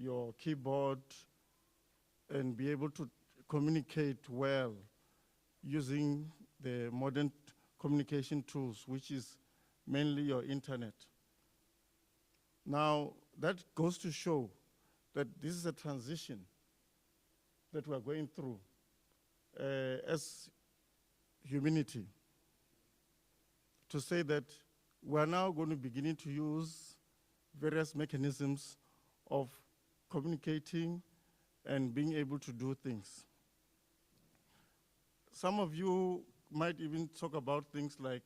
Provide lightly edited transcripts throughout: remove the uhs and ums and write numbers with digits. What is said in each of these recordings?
your keyboard and be able to communicate well using the modern communication tools, which is mainly your internet. Now, that goes to show that this is a transition that we're going through as humanity, to say that we're now going to begin to use various mechanisms of communicating and being able to do things. Some of you might even talk about things like,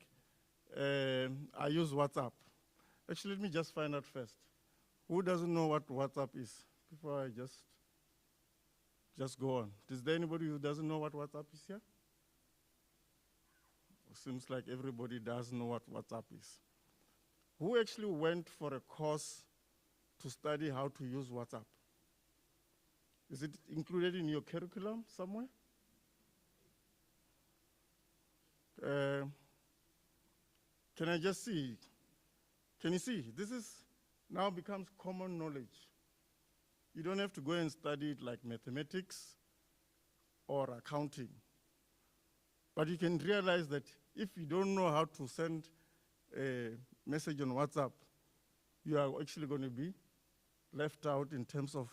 I use WhatsApp. Actually, let me just find out first. Who doesn't know what WhatsApp is before I just go on? Is there anybody who doesn't know what WhatsApp is here? It seems like everybody does know what WhatsApp is. Who actually went for a course to study how to use WhatsApp? Is it included in your curriculum somewhere? Can I just see? Can you see? This is now becomes common knowledge. You don't have to go and study it like mathematics or accounting. But you can realize that if you don't know how to send a message on WhatsApp, you are actually going to be left out in terms of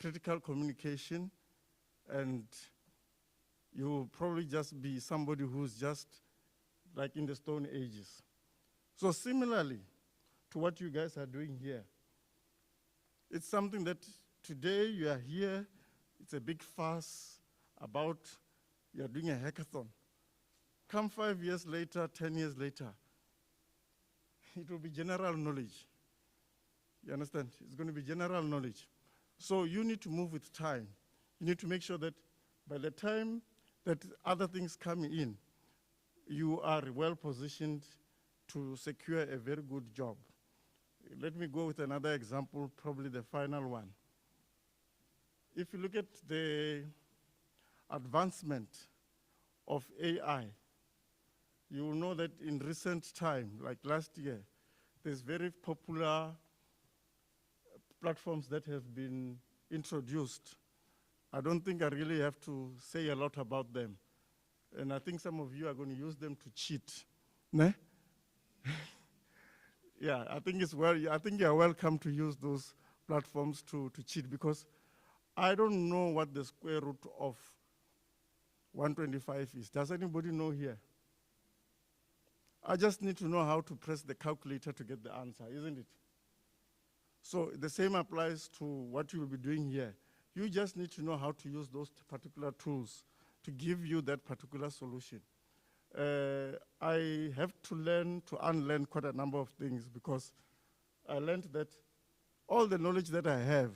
critical communication, and you will probably just be somebody who's just like in the Stone Ages. So similarly to what you guys are doing here, it's something that today you are here, it's a big fuss about you're doing a hackathon. Come 5 years later, 10 years later, it will be general knowledge. You understand? It's going to be general knowledge. So you need to move with time. You need to make sure that by the time that other things come in, you are well positioned to secure a very good job. Let me go with another example, probably the final one. If you look at the advancement of AI, you will know that in recent time, like last year, there's very popular platforms that have been introduced. I don't think I really have to say a lot about them. And I think some of you are going to use them to cheat. Ne? Yeah, I think you're welcome to use those platforms to cheat, because I don't know what the square root of 125 is. Does anybody know here? I just need to know how to press the calculator to get the answer, isn't it? So the same applies to what you will be doing here. You just need to know how to use those particular tools to give you that particular solution. I have to learn to unlearn quite a number of things, because I learned that all the knowledge that I have,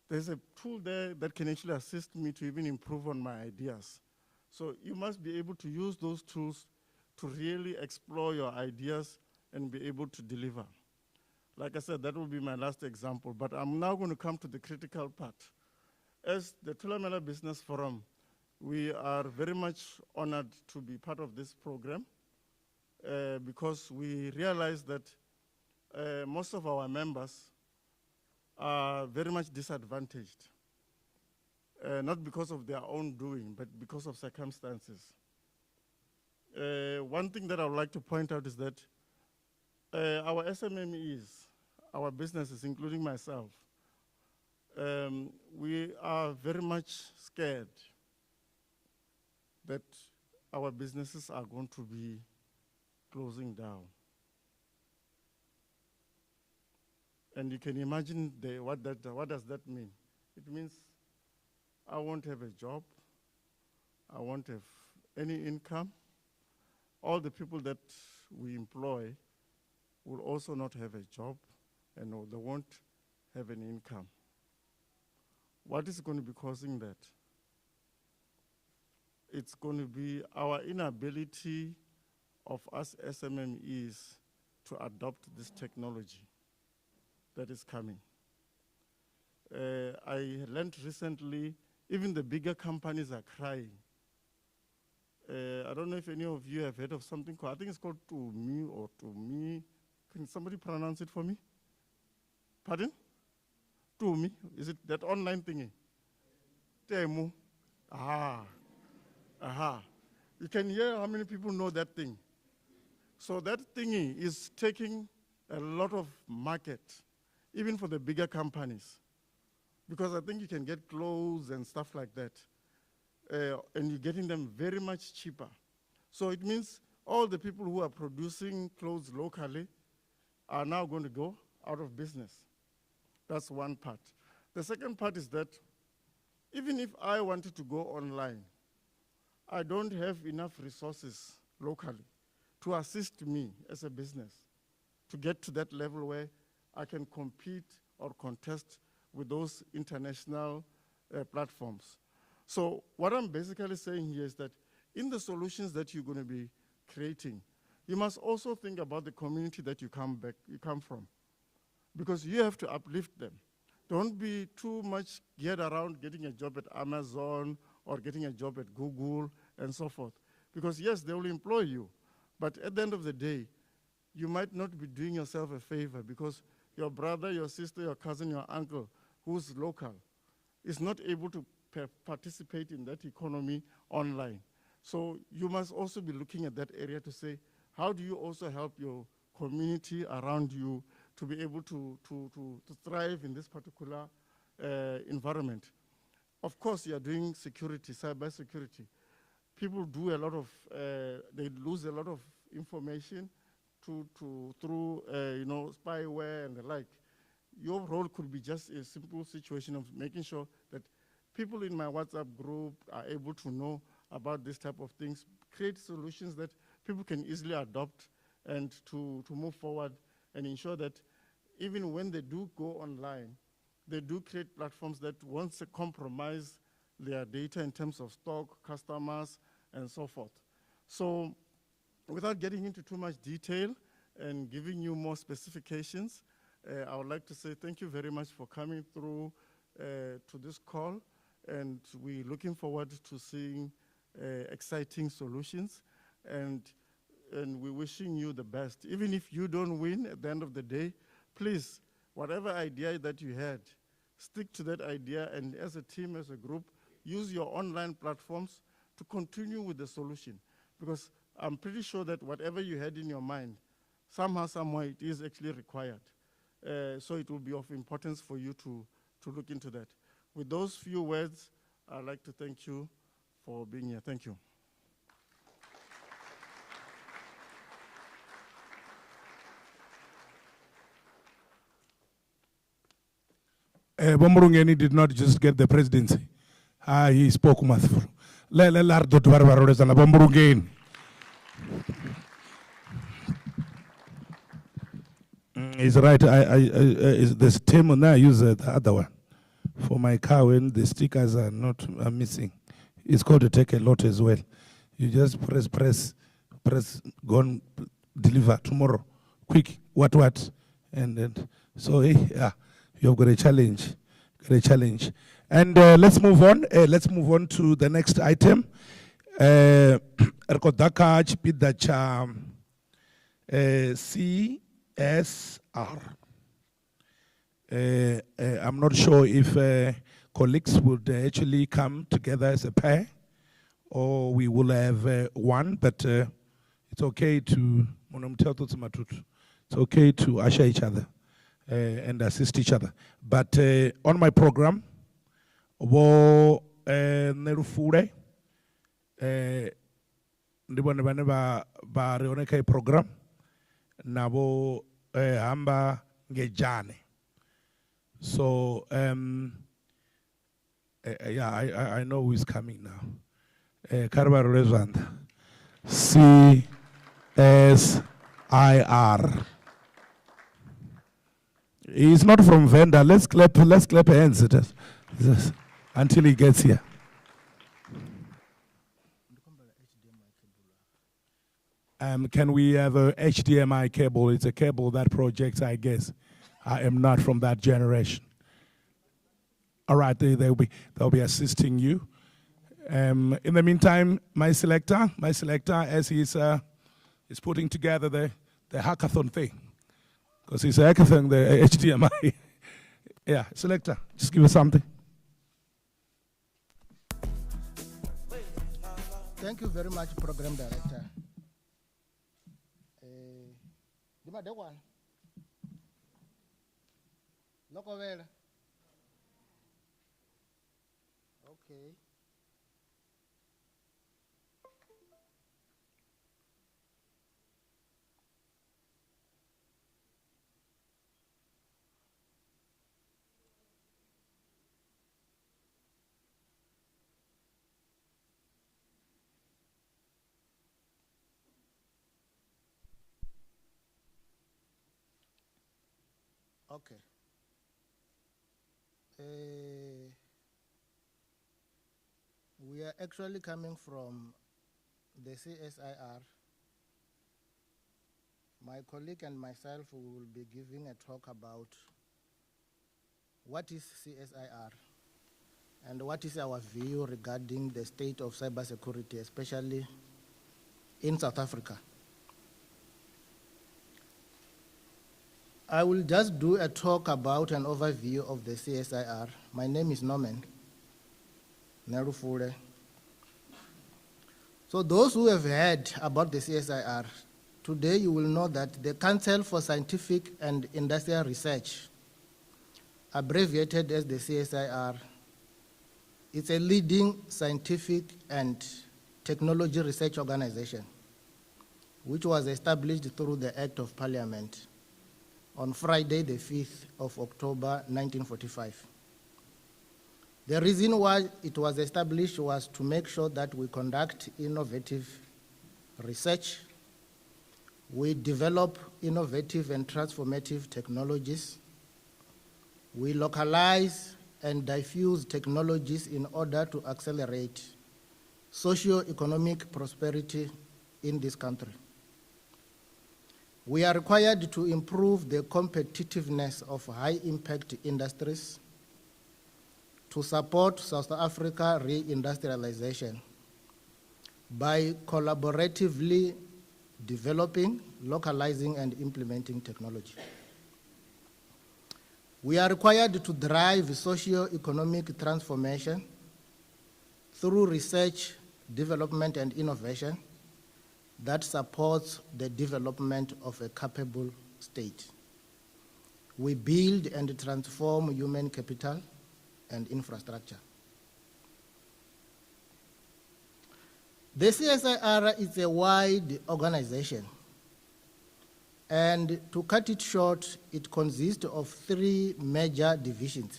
there's a tool there that can actually assist me to even improve on my ideas. So you must be able to use those tools to really explore your ideas and be able to deliver. Like I said, that will be my last example, but I'm now going to come to the critical part. As the Thulamela Business Forum, we are very much honored to be part of this program because we realize that most of our members are very much disadvantaged, not because of their own doing, but because of circumstances. One thing that I would like to point out is that our SMMEs, our businesses, including myself, we are very much scared that our businesses are going to be closing down. And you can imagine what does that mean? It means I won't have a job, I won't have any income. All the people that we employ will also not have a job, and they won't have an income. What is going to be causing that? It's going to be our inability of us SMMEs to adopt this technology that is coming. I learned recently, even the bigger companies are crying. I don't know if any of you have heard of something called, I think it's called Tumi or Tumi. Can somebody pronounce it for me? Pardon? Tumi, is it that online thingy? Temu. Aha. You can hear how many people know that thing. So that thingy is taking a lot of market, even for the bigger companies. Because I think you can get clothes and stuff like that. And you're getting them very much cheaper. So it means all the people who are producing clothes locally are now going to go out of business. That's one part. The second part is that even if I wanted to go online, I don't have enough resources locally to assist me as a business to get to that level where I can compete or contest with those international platforms. So what I'm basically saying here is that in the solutions that you're going to be creating, you must also think about the community that you come from, because you have to uplift them. Don't be too much geared around getting a job at Amazon or getting a job at Google and so forth. Because yes, they will employ you, but at the end of the day, you might not be doing yourself a favor because your brother, your sister, your cousin, your uncle, who's local, is not able to participate in that economy online. So you must also be looking at that area to say, how do you also help your community around you to be able to thrive in this particular environment? Of course, you are doing security, cybersecurity. People do a lot of, they lose a lot of information through spyware and the like. Your role could be just a simple situation of making sure that people in my WhatsApp group are able to know about this type of things, create solutions that people can easily adopt and to move forward and ensure that even when they do go online, they do create platforms that won't compromise their data in terms of stock, customers, and so forth. So without getting into too much detail and giving you more specifications, I would like to say thank you very much for coming through to this call, and we're looking forward to seeing exciting solutions, and we're wishing you the best. Even if you don't win at the end of the day, please, whatever idea that you had, stick to that idea, and as a team, as a group, use your online platforms to continue with the solution. Because I'm pretty sure that whatever you had in your mind, somehow, somewhere, it is actually required. So it will be of importance for you to look into that. With those few words, I'd like to thank you for being here. Thank you. Bomburungeni did not just get the presidency. He spoke mathful. He's right. There's a term now I use the other one for my car when the stickers are missing. It's called to take a lot as well. You just press, go and deliver tomorrow, quick, what, and then so yeah, you've got a challenge, And let's move on. Let's move on to the next item. CSR. I'm not sure if colleagues would actually come together as a pair, or we will have one, but it's okay to it's okay to usher each other and assist each other. But on my program, nerufure ndibone bane ba reoneka program nabo hamba ngejane. So yeah, I know who is coming now. Karba Rezwanda, CSIR. He's not from Venda. Let's clap hands until he gets here. Can we have a HDMI cable? It's a cable that projects, I guess. I am not from that generation. All right, they'll be assisting you. In the meantime, my selector, as he's putting together the hackathon thing, because it's a hackathon, the HDMI Yeah, selector, just give us something. Thank you very much, Program Director. Okay. Okay. We are actually coming from the CSIR. My colleague and myself will be giving a talk about what is CSIR and what is our view regarding the state of cybersecurity, especially in South Africa. I will just do a talk about an overview of the CSIR. My name is Norman Nerufule. So those who have heard about the CSIR, today you will know that the Council for Scientific and Industrial Research, abbreviated as the CSIR, is a leading scientific and technology research organization, which was established through the Act of Parliament on Friday, the 5th of October, 1945. The reason why it was established was to make sure that we conduct innovative research, we develop innovative and transformative technologies, we localize and diffuse technologies in order to accelerate socio-economic prosperity in this country. We are required to improve the competitiveness of high-impact industries, to support South Africa re-industrialization by collaboratively developing, localizing, and implementing technology. We are required to drive socio-economic transformation through research, development, and innovation that supports the development of a capable state. We build and transform human capital and infrastructure. The CSIR is a wide organization, and to cut it short, it consists of 3 major divisions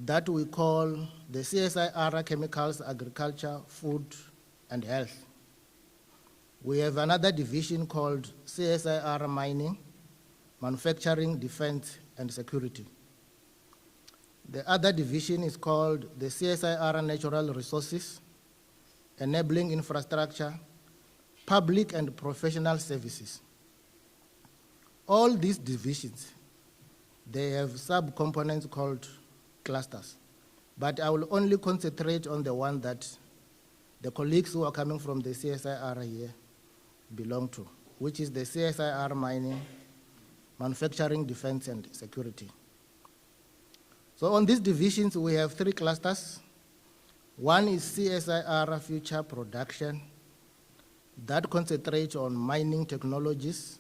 that we call the CSIR Chemicals, Agriculture, Food, and Health. We have another division called CSIR Mining, Manufacturing, Defense, and Security. The other division is called the CSIR Natural Resources, Enabling Infrastructure, Public and Professional Services. All these divisions, they have subcomponents called clusters, but I will only concentrate on the one that the colleagues who are coming from the CSIR here belong to, which is the CSIR Mining, Manufacturing, Defense, and Security. So on these divisions, we have 3 clusters. One is CSIR Future Production, that concentrates on mining technologies.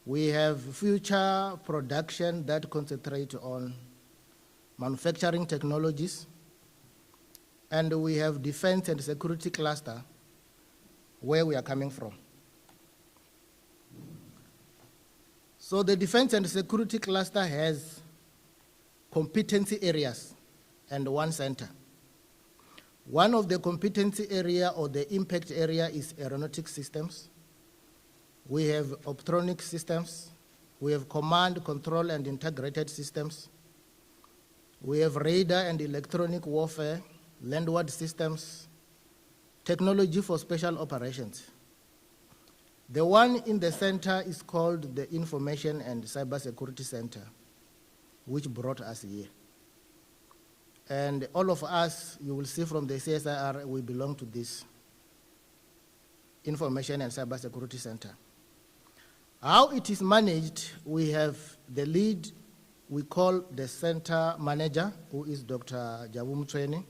We have Future Production that concentrates on manufacturing technologies. And we have Defense and Security Cluster, where we are coming from. So the Defense and Security Cluster has competency areas and one center. One of the competency area or the impact area is aeronautic systems. We have optronic systems. We have command, control, and integrated systems. We have radar and electronic warfare, landward systems, technology for special operations. The one in the center is called the Information and Cybersecurity Center, which brought us here. And all of us, you will see from the CSIR, we belong to this Information and Cybersecurity Center. How it is managed, we have the lead we call the center manager, who is Dr. Jabu Mtweni.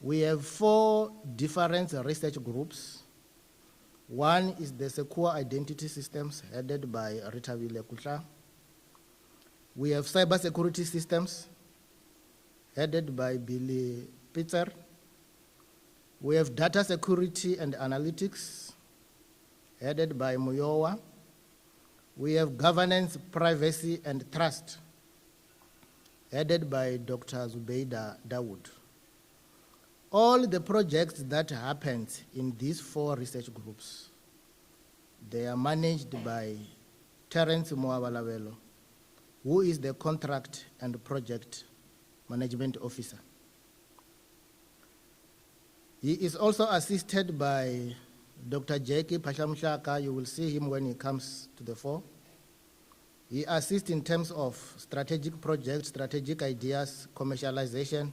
We have 4 different research groups. One is the Secure Identity Systems, headed by Rita Kutla. We have Cybersecurity Systems, headed by Billy Peter. We have Data Security and Analytics, headed by Muyowa. We have Governance, Privacy, and Trust, headed by Dr. Zubeida Dawood. All the projects that happened in these 4 research groups, they are managed by Terence Moabalawelo, who is the Contract and Project Management Officer. He is also assisted by Dr. J.K. Pashamshaka. You will see him when he comes to the fore. He assists in terms of strategic projects, strategic ideas, commercialization,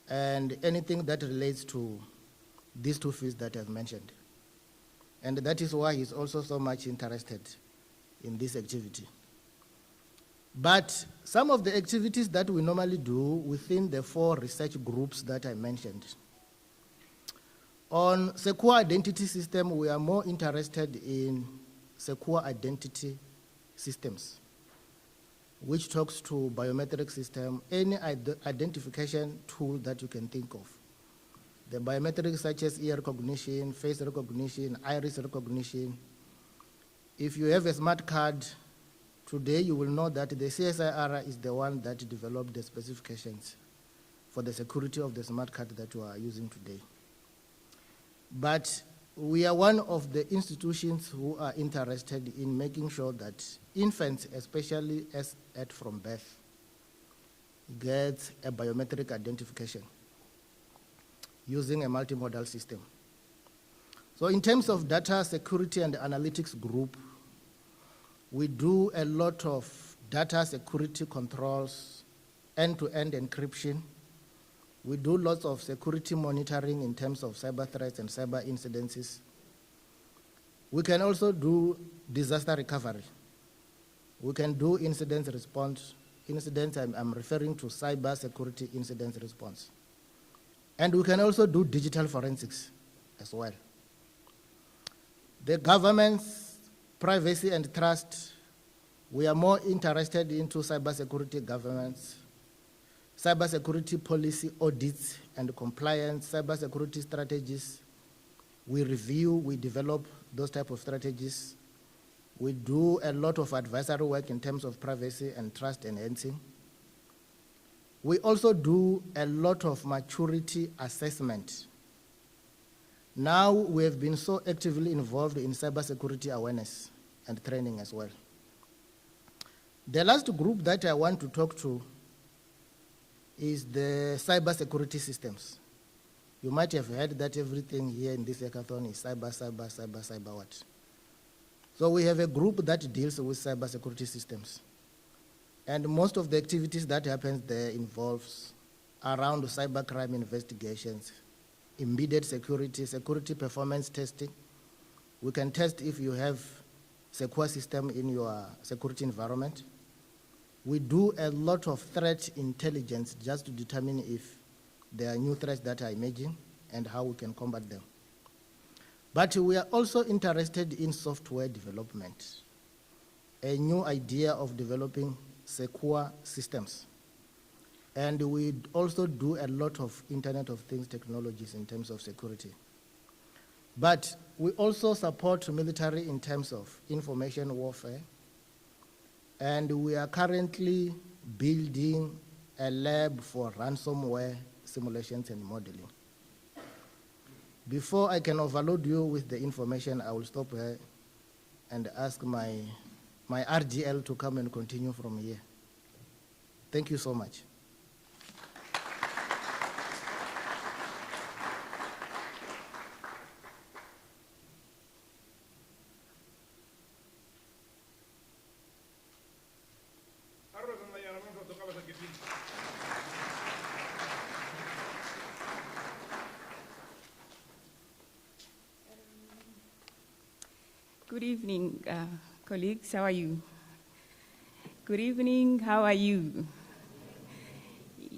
and anything that relates to these 2 fields that I've mentioned. And that is why he's also so much interested in this activity. But some of the activities that we normally do within the 4 research groups that I mentioned. On secure identity system, we are more interested in secure identity systems, which talks to biometric system, any identification tool that you can think of. The biometrics such as ear recognition, face recognition, iris recognition. If you have a smart card, today you will know that the CSIR is the one that developed the specifications for the security of the smart card that you are using today. But we are one of the institutions who are interested in making sure that infants, especially as from birth, get a biometric identification using a multimodal system. So in terms of data security and analytics group, we do a lot of data security controls, end-to-end encryption. We do lots of security monitoring in terms of cyber threats and cyber incidences. We can also do disaster recovery. We can do incident response. Incidents, I'm referring to cyber security incident response. And we can also do digital forensics as well. The government's privacy and trust, we are more interested into cybersecurity governance, cybersecurity policy audits and compliance, cybersecurity strategies. We review, we develop those type of strategies. We do a lot of advisory work in terms of privacy and trust enhancing. We also do a lot of maturity assessment. Now we have been so actively involved in cybersecurity awareness and training as well. The last group that I want to talk to is the cybersecurity systems. You might have heard that everything here in this hackathon is cyber what? So we have a group that deals with cybersecurity systems. And most of the activities that happens there involves around cybercrime investigations, embedded security, security performance testing. We can test if you have secure system in your security environment. We do a lot of threat intelligence just to determine if there are new threats that are emerging and how we can combat them. But we are also interested in software development, a new idea of developing secure systems. And we also do a lot of Internet of Things technologies in terms of security. But we also support military in terms of information warfare. And we are currently building a lab for ransomware simulations and modeling. Before I can overload you with the information, I will stop here and ask my RGL to come and continue from here. Thank you so much. Good evening, colleagues. How are you? Good evening, how are you?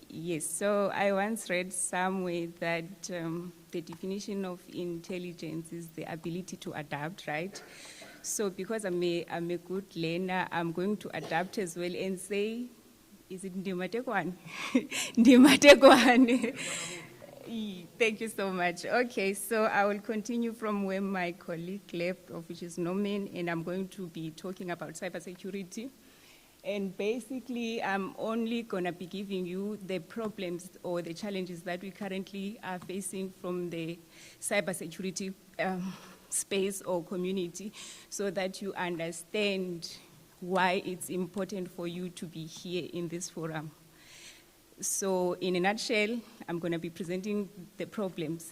Yes, so I once read somewhere that the definition of intelligence is the ability to adapt, right? So because I'm a good learner, I'm going to adapt as well and say, is it Ndimatekwan? Ndimatekwan. Thank you so much. Okay, so I will continue from where my colleague left, of which is Norman, and I'm going to be talking about cybersecurity. And basically, I'm only going to be giving you the problems or the challenges that we currently are facing from the cybersecurity space or community, so that you understand why it's important for you to be here in this forum. So in a nutshell, I'm going to be presenting the problems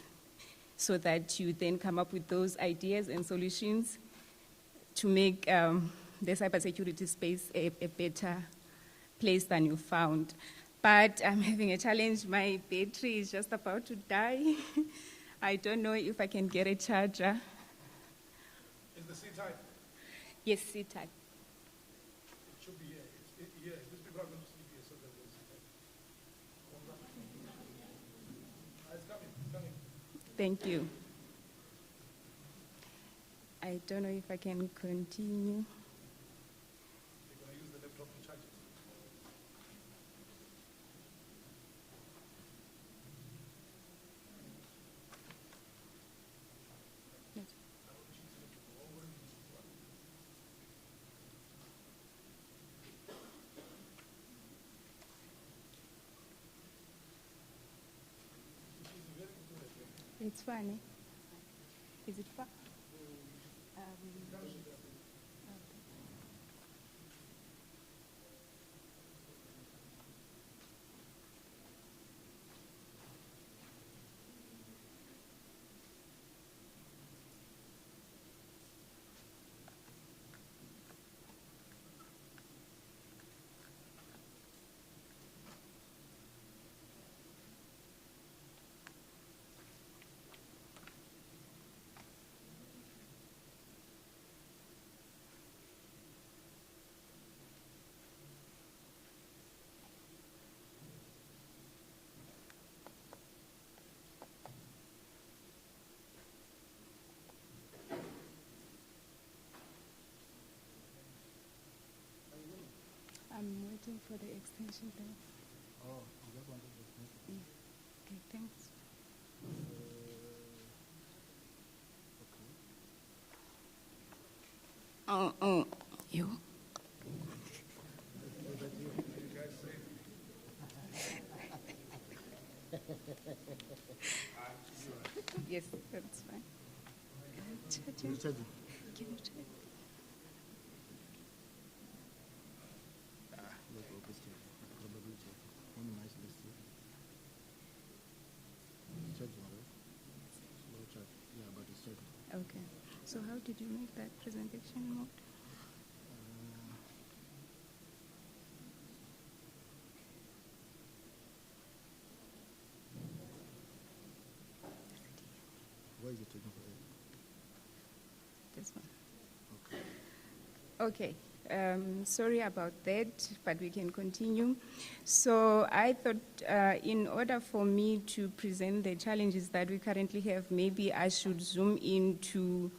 so that you then come up with those ideas and solutions to make the cybersecurity space a better place than you found. But I'm having a challenge. My battery is just about to die. I don't know if I can get a charger. Is the C-type? Yes, C-type. It should be here. Yes, these people are going to sleep here, so that there's C-type. It's coming, it's coming. Thank you. I don't know if I can continue. They're going to use the laptop to charge it. Yes. It's funny. Is it fun? I'm waiting for the extension there. Oh, you just wanted to explain. Yeah. Okay, thanks. You? Yes, that's fine. Can you charge? Can you charge? Okay. So how did you make that presentation mode? Where is it taking for it? This one. Okay. Sorry about that, but we can continue. So I thought in order for me to present the challenges that we currently have, maybe I should zoom into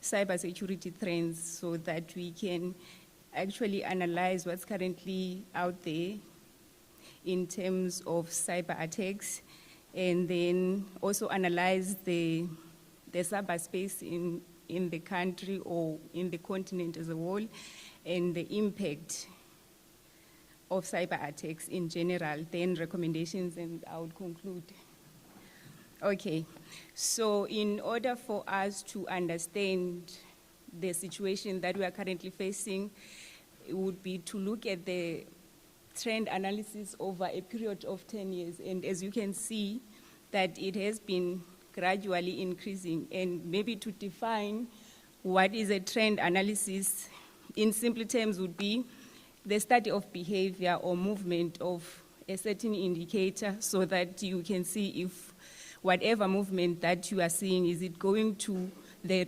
cybersecurity trends so that we can actually analyze what's currently out there in terms of cyber attacks, and then also analyze the cyberspace in the country or in the continent as a whole, and the impact of cyber attacks in general, then recommendations, and I would conclude. Okay, so in order for us to understand the situation that we are currently facing, it would be to look at the trend analysis over a period of 10 years. And as you can see, that it has been gradually increasing. And maybe to define what is a trend analysis, in simple terms, would be the study of behavior or movement of a certain indicator, so that you can see if whatever movement that you are seeing, is it going to the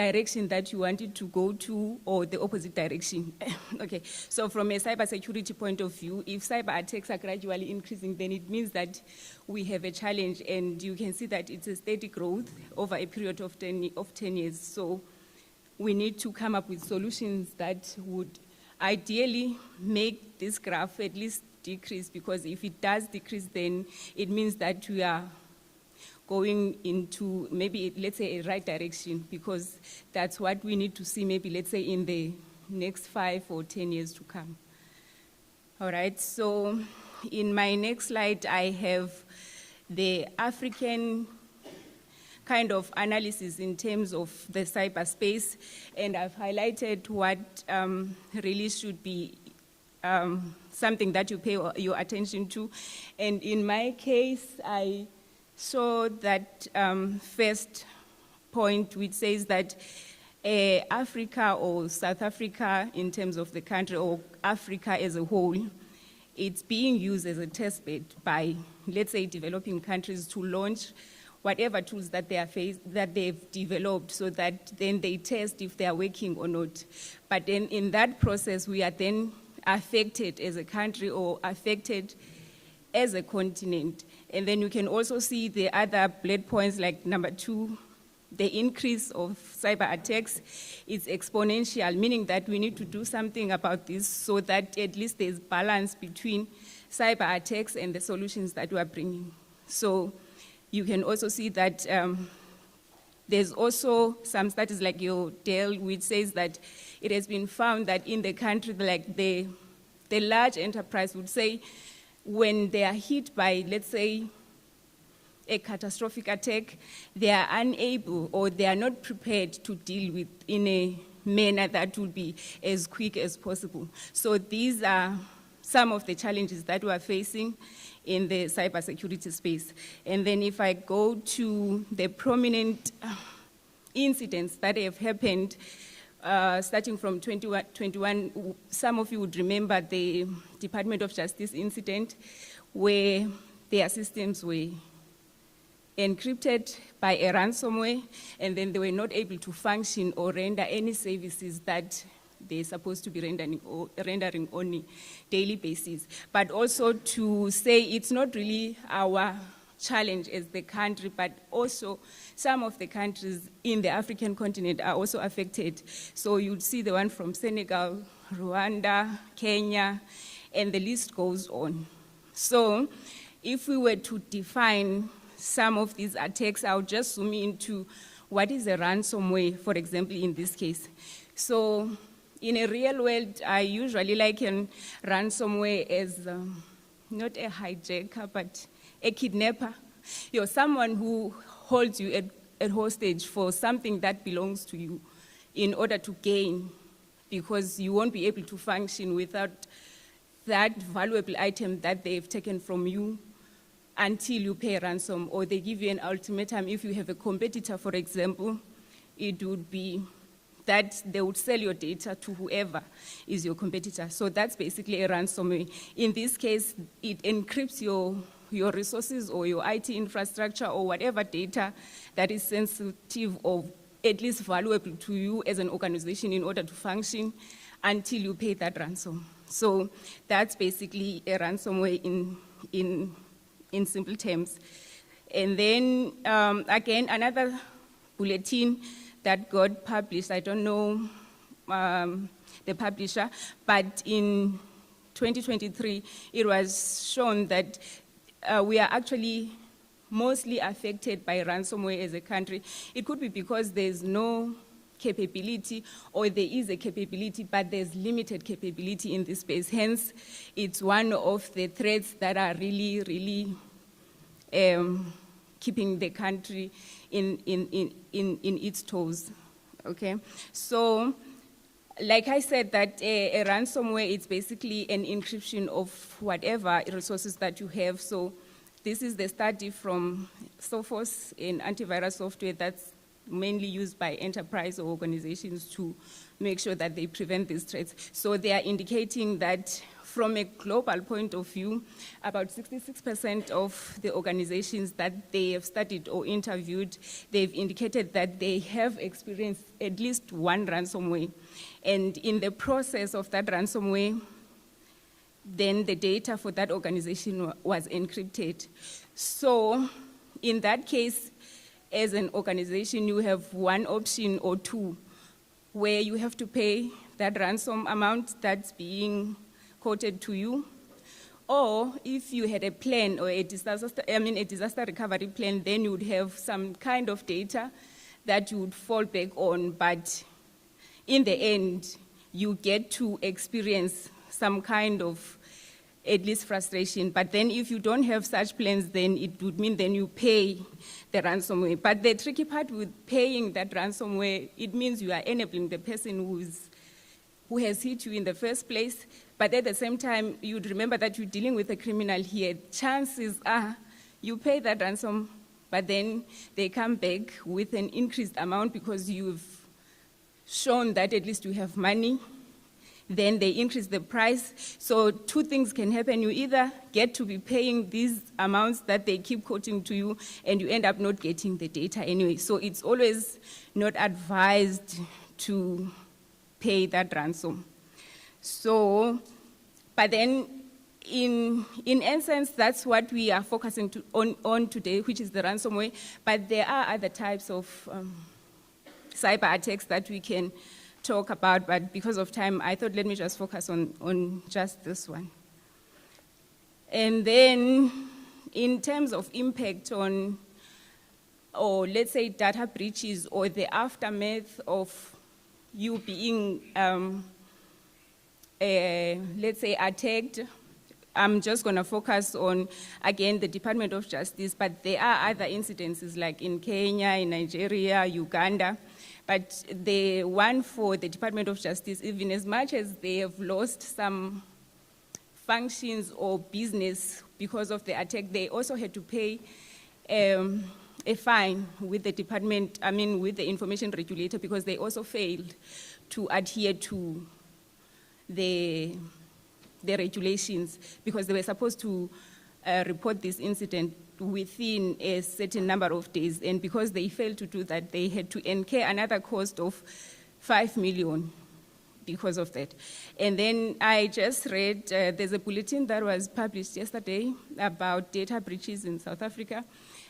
direction that you want it to go to or the opposite direction. Okay, so from a cybersecurity point of view, if cyber attacks are gradually increasing, then it means that we have a challenge, and you can see that it's a steady growth over a period of 10 years. So we need to come up with solutions that would ideally make this graph at least decrease, because if it does decrease, then it means that we are going into maybe, let's say, a right direction, because that's what we need to see maybe, let's say, in the next 5 or 10 years to come. All right, so in my next slide, I have the African kind of analysis in terms of the cyberspace, and I've highlighted what really should be something that you pay your attention to. And in my case, I saw that first point, which says that Africa or South Africa, in terms of the country, or Africa as a whole, it's being used as a test bed by, let's say, developing countries to launch whatever tools that they've developed, so that then they test if they are working or not. But then in that process, we are then affected as a country or affected as a continent. And then you can also see the other bullet points, like number 2, the increase of cyber attacks is exponential, meaning that we need to do something about this so that at least there's balance between cyber attacks and the solutions that we are bringing. So you can also see that there's also some studies like your Dell, which says that it has been found that in the country, like the large enterprise would say, when they are hit by, let's say, a catastrophic attack, they are unable or they are not prepared to deal with in a manner that would be as quick as possible. So these are some of the challenges that we are facing in the cybersecurity space. And then if I go to the prominent incidents that have happened, starting from 2021, some of you would remember the Department of Justice incident where their systems were encrypted by a ransomware, and then they were not able to function or render any services that they're supposed to be rendering on a daily basis. But also to say it's not really our challenge as the country, but also some of the countries in the African continent are also affected. So you'd see the one from Senegal, Rwanda, Kenya, and the list goes on. So if we were to define some of these attacks, I'll just zoom into what is a ransomware, for example, in this case. So in a real world, I usually liken ransomware as not a hijacker, but a kidnapper. You're someone who holds you at hostage for something that belongs to you in order to gain, because you won't be able to function without that valuable item that they've taken from you until you pay ransom, or they give you an ultimatum. If you have a competitor, for example, it would be that they would sell your data to whoever is your competitor. So that's basically a ransomware. In this case, it encrypts your resources or your IT infrastructure or whatever data that is sensitive or at least valuable to you as an organization in order to function until you pay that ransom. So that's basically a ransomware in simple terms. And then, again, another bulletin that got published, I don't know the publisher, but in 2023, it was shown that we are actually mostly affected by ransomware as a country. It could be because there's no capability, or there is a capability, but there's limited capability in this space. Hence, it's one of the threats that are really, really keeping the country in its toes, okay? So, like I said, that a ransomware is basically an encryption of whatever resources that you have. So this is the study from Sophos, an antivirus software that's mainly used by enterprise or organizations to make sure that they prevent these threats. So they are indicating that from a global point of view, about 66% of the organizations that they have studied or interviewed, they've indicated that they have experienced at least one ransomware. And in the process of that ransomware, then the data for that organization was encrypted. So in that case, as an organization, you have one option or two where you have to pay that ransom amount that's being quoted to you, or if you had a plan or a disaster recovery plan, then you would have some kind of data that you would fall back on, but in the end, you get to experience some kind of at least frustration. But then if you don't have such plans, then it would mean then you pay the ransomware. But the tricky part with paying that ransomware, it means you are enabling the person who has hit you in the first place, but at the same time, you'd remember that you're dealing with a criminal here. Chances are you pay that ransom, but then they come back with an increased amount because you've shown that at least you have money. Then they increase the price. So two things can happen. You either get to be paying these amounts that they keep quoting to you, and you end up not getting the data anyway. So it's always not advised to pay that ransom. So, but then in essence, that's what we are focusing on today, which is the ransomware. But there are other types of cyber attacks that we can talk about, but because of time, I thought let me just focus on just this one. And then in terms of impact on, or let's say data breaches or the aftermath of you being, let's say, attacked, I'm just going to focus on, again, the Department of Justice, but there are other incidences like in Kenya, in Nigeria, Uganda. But the one for the Department of Justice, even as much as they have lost some functions or business because of the attack, they also had to pay a fine with the department, with the information regulator, because they also failed to adhere to the regulations, because they were supposed to report this incident within a certain number of days, and because they failed to do that, they had to incur another cost of 5 million because of that. And then I just read, there's a bulletin that was published yesterday about data breaches in South Africa.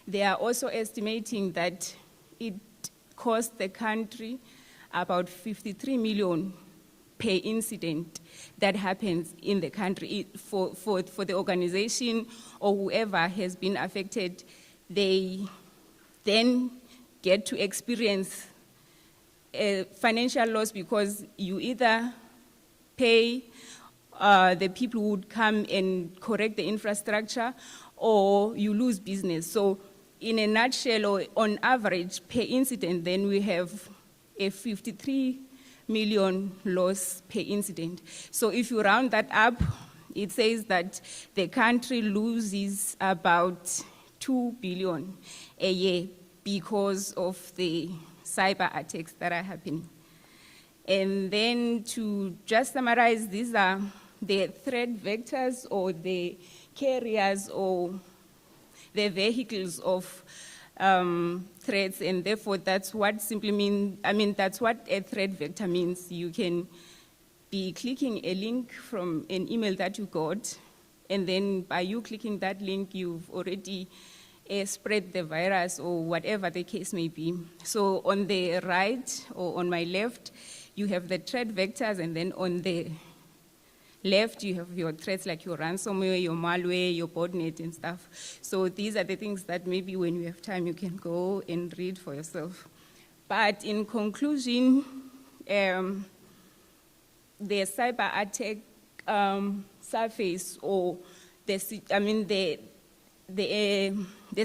They are also estimating that it cost the country about 53 million per incident that happens in the country. For the organization or whoever has been affected, they then get to experience a financial loss because you either pay the people who would come and correct the infrastructure, or you lose business. So in a nutshell, or on average per incident, then we have a 53 million loss per incident. So if you round that up, it says that the country loses about 2 billion a year because of the cyber attacks that are happening. And then to just summarize, these are the threat vectors or the carriers or the vehicles of threats, and therefore that's what simply means, that's what a threat vector means. You can be clicking a link from an email that you got, and then by you clicking that link, you've already spread the virus or whatever the case may be. So on the right or on my left, you have the threat vectors, and then on the left, you have your threats like your ransomware, your malware, your botnet and stuff. So these are the things that maybe when you have time, you can go and read for yourself. But in conclusion, the cyber attack surface or the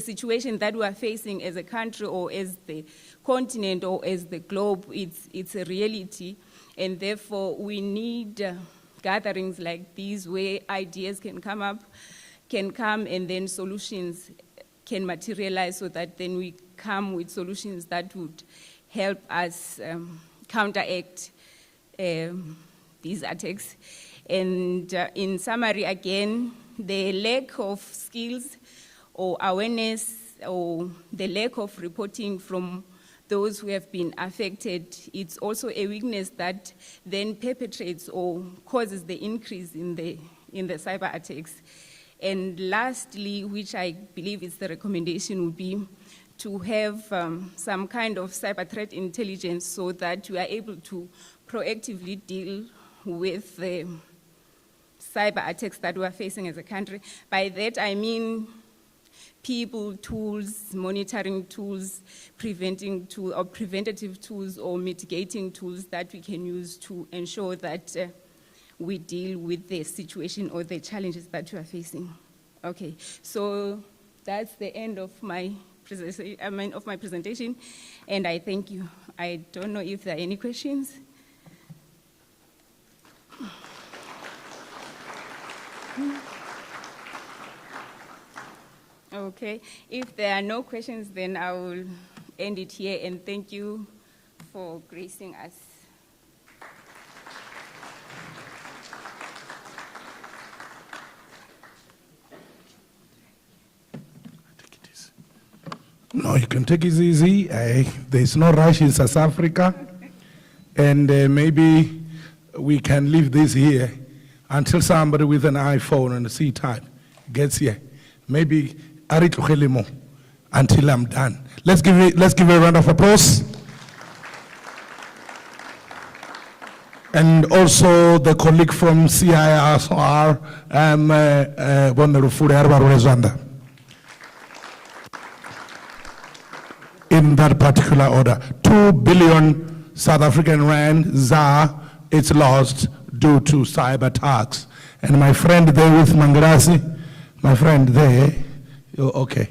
situation that we are facing as a country or as the continent or as the globe, it's a reality. And therefore, we need gatherings like these where ideas can come, and then solutions can materialize, so that then we come with solutions that would help us counteract these attacks. And in summary, again, the lack of skills or awareness or the lack of reporting from those who have been affected, it's also a weakness that then perpetrates or causes the increase in the cyber attacks. And lastly, which I believe is the recommendation, would be to have some kind of cyber threat intelligence so that we are able to proactively deal with the cyber attacks that we are facing as a country. By that, I mean people, tools, monitoring tools, preventative tools or mitigating tools that we can use to ensure that we deal with the situation or the challenges that we are facing. Okay, so that's the end of my presentation, and I thank you. I don't know if there are any questions. Okay, if there are no questions, then I will end it here, and thank you for gracing us. No, you can take it easy. There's no rush in South Africa. And maybe we can leave this here until somebody with an iPhone and a C-type gets here. Maybe until I'm done. Let's give a round of applause. And also the colleague from CISR, in that particular order. 2 billion South African rand, ZAR, it's lost due to cyber attacks. And my friend there with Mangrasi, my friend there, okay.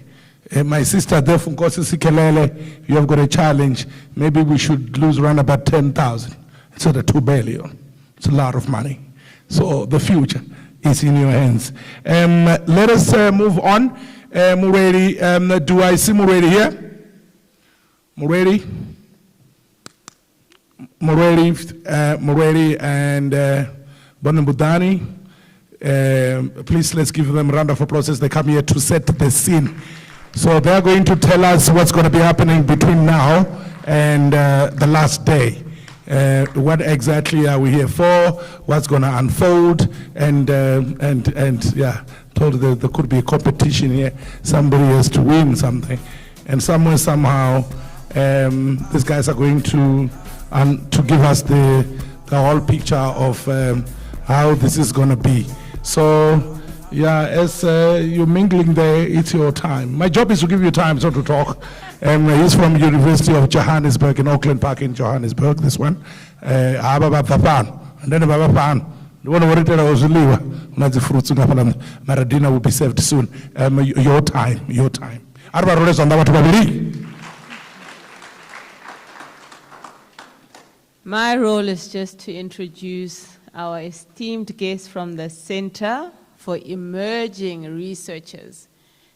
My sister there from Kosi Sikelele, you have got a challenge. Maybe we should lose around about 10,000 instead of 2 billion. It's a lot of money. So the future is in your hands. Let us move on. Muredi, do I see Muredi here? Muredi and Bonambudani. Please let's give them a round of applause as they come here to set the scene. So they're going to tell us what's going to be happening between now and the last day. What exactly are we here for? What's going to unfold? And yeah, told there could be a competition here. Somebody has to win something, and somewhere somehow these guys are going to give us the whole picture of how this is going to be. So, yeah, as you're mingling there, it's your time. My job is to give you time, so to talk. He's from University of Johannesburg in Auckland Park in Johannesburg, this one. And then Baba the one who Maradina will be served soon. Your time. My role is just to introduce our esteemed guests from the Center for Emerging Researchers.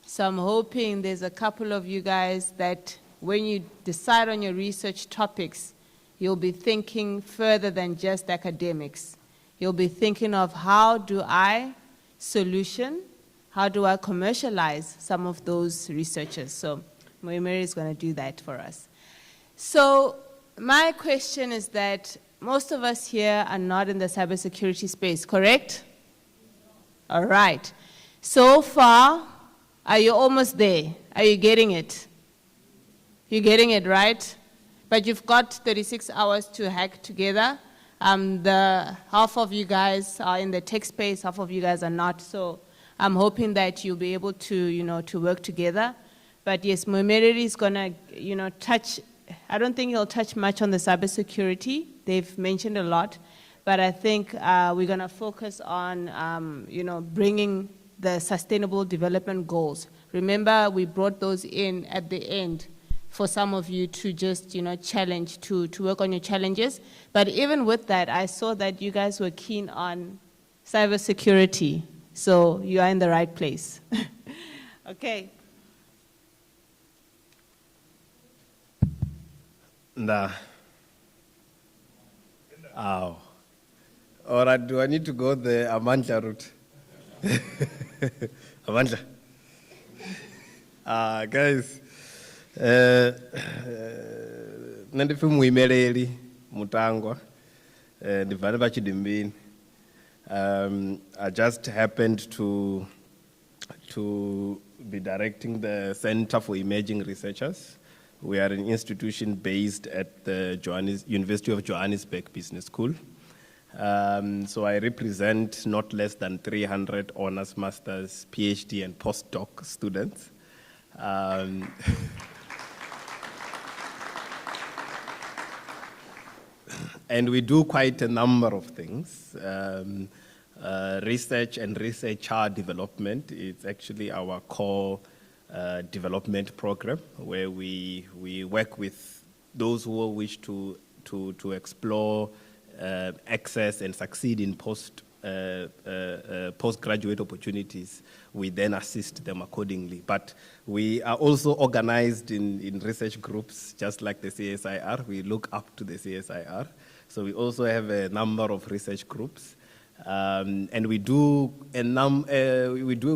So I'm hoping there's a couple of you guys that when you decide on your research topics, you'll be thinking further than just academics. You'll be thinking of how do I commercialize some of those researchers. So Moimeri is going to do that for us. So my question is that most of us here are not in the cybersecurity space, correct? All right. So far, are you almost there? Are you getting it? You're getting it, right? But you've got 36 hours to hack together. Half of you guys are in the tech space, half of you guys are not. So I'm hoping that you'll be able to, to work together. But yes, Moimeri is gonna, touch. I don't think he'll touch much on the cybersecurity. They've mentioned a lot, but I think we're going to focus on, bringing the sustainable development goals. Remember, we brought those in at the end for some of you to just, challenge, to work on your challenges. But even with that, I saw that you guys were keen on cybersecurity, so you are in the right place. Okay. Nah. Oh. Or do I need to go the Amandla route? Amandla. Guys, nandifi muimeleli mutangwa ndivhale vachidimbini. I just happened to be directing the Center for Emerging Researchers. We are an institution based at the University of Johannesburg Business School. So I represent not less than 300 honors, masters, PhD, and postdoc students. And we do quite a number of things. Research and researcher development is actually our core development program, where we work with those who wish to explore, access, and succeed in postgraduate opportunities. We then assist them accordingly. But we are also organized in research groups, just like the CSIR. We look up to the CSIR. So we also have a number of research groups. And we do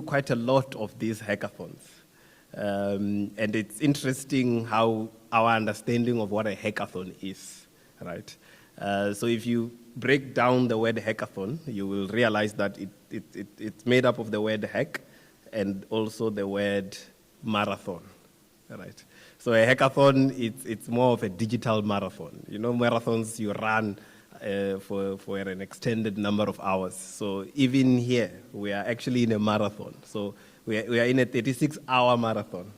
quite a lot of these hackathons. And it's interesting how our understanding of what a hackathon is, right? So if you break down the word hackathon, you will realize that it's made up of the word hack and also the word marathon, right? So a hackathon, it's more of a digital marathon. You know, marathons you run for an extended number of hours. So even here, we are actually in a marathon. So we are in a 36-hour marathon.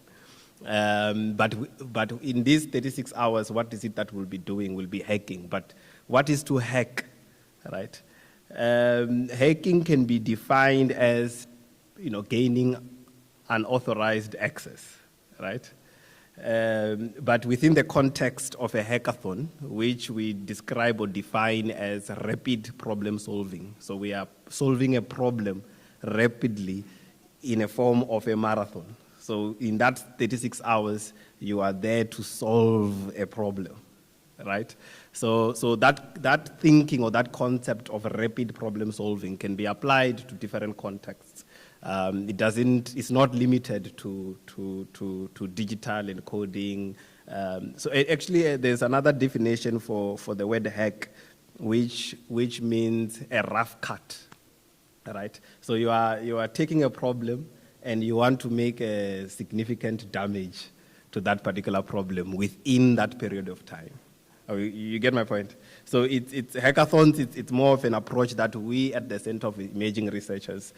But in these 36 hours, what is it that we'll be doing? We'll be hacking. But what is to hack, right? Hacking can be defined as, gaining unauthorized access, right? But within the context of a hackathon, which we describe or define as rapid problem solving. So we are solving a problem rapidly in a form of a marathon. So in that 36 hours, you are there to solve a problem, right? So that thinking or that concept of rapid problem solving can be applied to different contexts. It's not limited to digital encoding. So actually, there's another definition for the word hack, which means a rough cut, right? So you are taking a problem and you want to make a significant damage to that particular problem within that period of time. You get my point? So it's hackathons, it's more of an approach that we at the Center of Emerging Researchers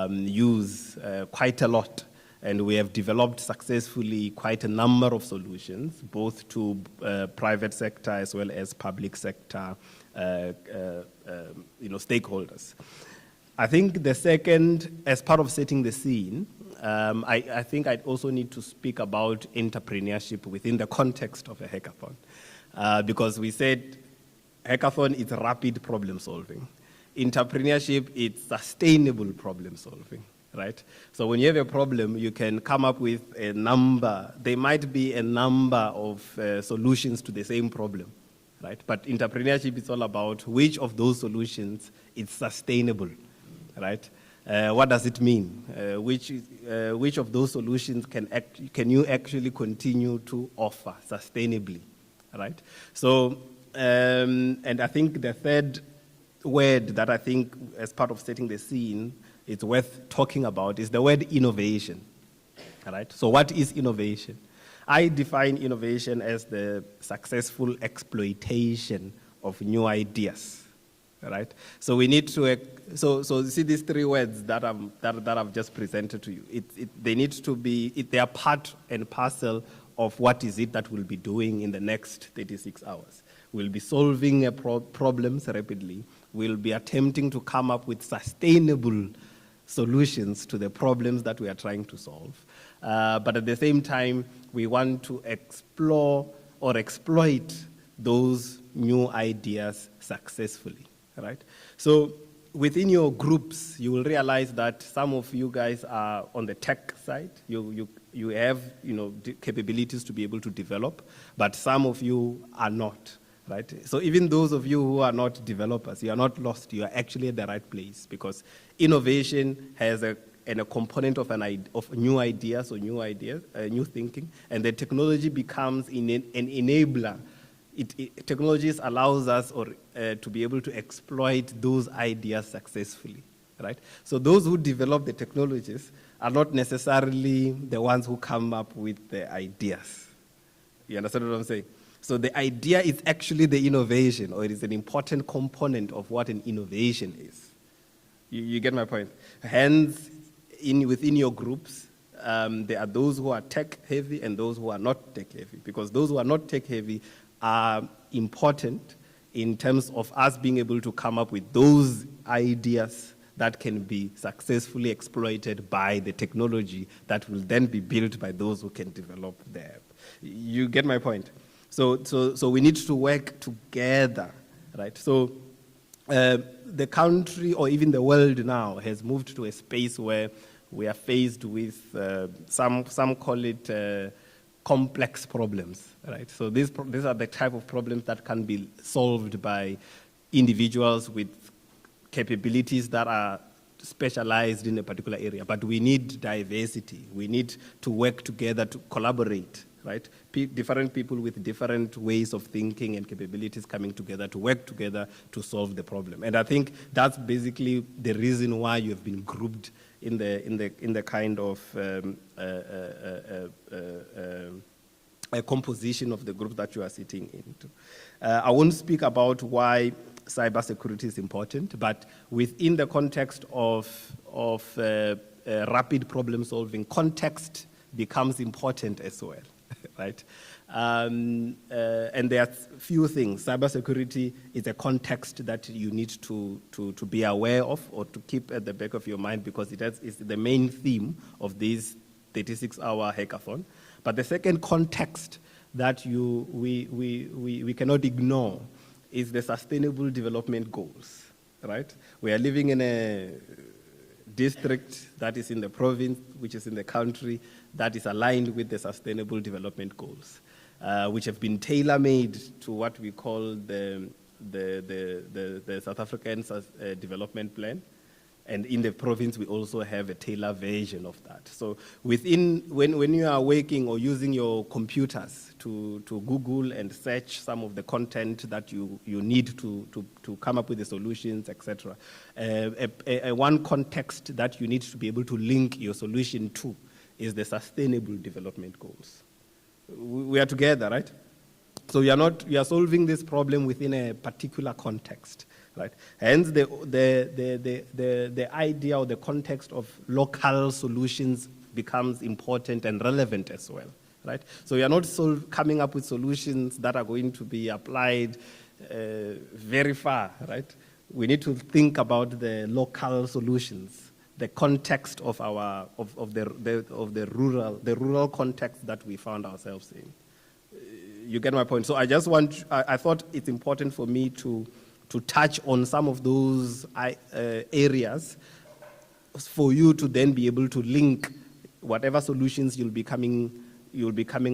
use quite a lot. And we have developed successfully quite a number of solutions, both to private sector as well as public sector stakeholders. I think the second, as part of setting the scene, I think I'd also need to speak about entrepreneurship within the context of a hackathon. Because we said hackathon is rapid problem solving. Entrepreneurship is sustainable problem solving, right? So when you have a problem, you can come up with a number. There might be a number of solutions to the same problem, right? But entrepreneurship is all about which of those solutions is sustainable, right? What does it mean? Which of those solutions can you actually continue to offer sustainably? Right? So, and I think the third word that I think as part of setting the scene it's worth talking about is the word innovation. Right? So what is innovation? I define innovation as the successful exploitation of new ideas. Right? So we need to, so see these three words that I've just presented to you. They need to be, they are part and parcel of what is it that we'll be doing in the next 36 hours. We'll be solving problems rapidly. We'll be attempting to come up with sustainable solutions to the problems that we are trying to solve. But at the same time, we want to explore or exploit those new ideas successfully, right? So within your groups, you will realize that some of you guys are on the tech side. You have capabilities to be able to develop, but some of you are not. right? So even those of you who are not developers, you are not lost. You are actually at the right place because innovation has a component of new ideas or new thinking, and the technology becomes an enabler. Technologies allows us to be able to exploit those ideas successfully, right? So those who develop the technologies are not necessarily the ones who come up with the ideas. You understand what I'm saying? So the idea is actually the innovation, or it is an important component of what an innovation is. You get my point? Hence, within your groups, there are those who are tech-heavy and those who are not tech-heavy, because those who are not tech-heavy are important in terms of us being able to come up with those ideas that can be successfully exploited by the technology that will then be built by those who can develop the app. You get my point? So we need to work together, right? So the country or even the world now has moved to a space where we are faced with some call it complex problems, right? So these are the type of problems that can be solved by individuals with capabilities that are specialized in a particular area. But we need diversity. We need to work together to collaborate, right? Different people with different ways of thinking and capabilities coming together to work together to solve the problem. And I think that's basically the reason why you have been grouped in the kind of a composition of the group that you are sitting into. I won't speak about why cybersecurity is important, but within the context of rapid problem solving, context becomes important as well, right? And there are few things. Cybersecurity is a context that you need to be aware of or to keep at the back of your mind because it's the main theme of this 36-hour hackathon. But the second context that we cannot ignore is the Sustainable Development Goals, right? We are living in a district that is in the province, which is in the country, that is aligned with the Sustainable Development Goals, which have been tailor-made to what we call the South African Development Plan. And in the province, we also have a tailored version of that. So when you are working or using your computers to Google and search some of the content that you need to come up with the solutions, etc., one context that you need to be able to link your solution to is the Sustainable Development Goals. We are together, right? So we are solving this problem within a particular context. Right. Hence, the idea or the context of local solutions becomes important and relevant as well. Right. So we are not coming up with solutions that are going to be applied very far. Right. We need to think about the local solutions, the context of the rural context that we found ourselves in. You get my point. So I thought it's important for me to touch on some of those areas for you to then be able to link whatever solutions you'll be coming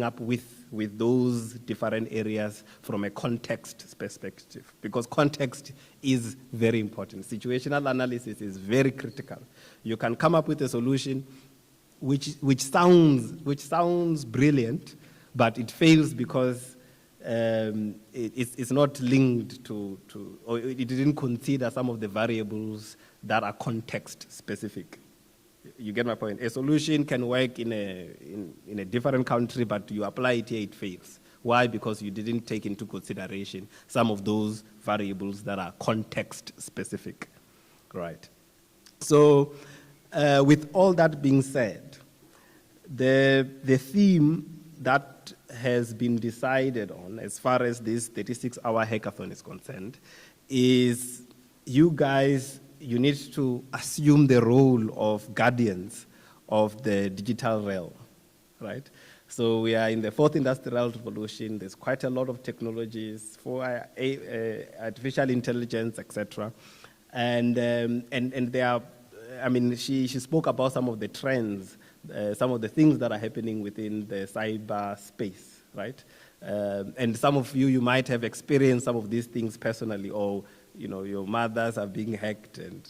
up with those different areas from a context perspective, because context is very important. Situational analysis is very critical. You can come up with a solution which sounds brilliant, but it fails because it's not linked to, or it didn't consider some of the variables that are context specific. You get my point? A solution can work in a different country, but you apply it here, it fails. Why? Because you didn't take into consideration some of those variables that are context specific, right? So with all that being said, the theme that has been decided on as far as this 36-hour hackathon is concerned is you need to assume the role of guardians of the digital realm, right? So we are in the fourth industrial revolution. There's quite a lot of technologies for artificial intelligence, etc. And there are, I mean, she spoke about some of the trends, some of the things that are happening within the cyber space, right? And some of you might have experienced some of these things personally, or your mothers are being hacked and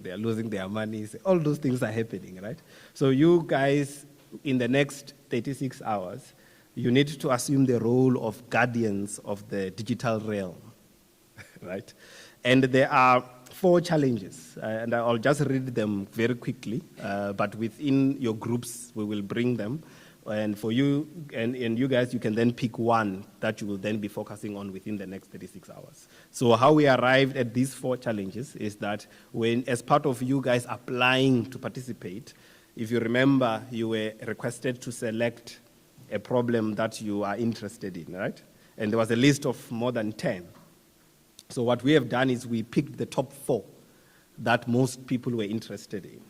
they are losing their money. All those things are happening, right? So you guys, in the next 36 hours, you need to assume the role of guardians of the digital realm, right? And there are 4 challenges, and I'll just read them very quickly, but within your groups, we will bring them. And for you, and you guys, you can then pick one that you will then be focusing on within the next 36 hours. So how we arrived at these 4 challenges is that as part of you guys applying to participate, if you remember, you were requested to select a problem that you are interested in, right? And there was a list of more than 10. So what we have done is we picked the top 4 that most people were interested in.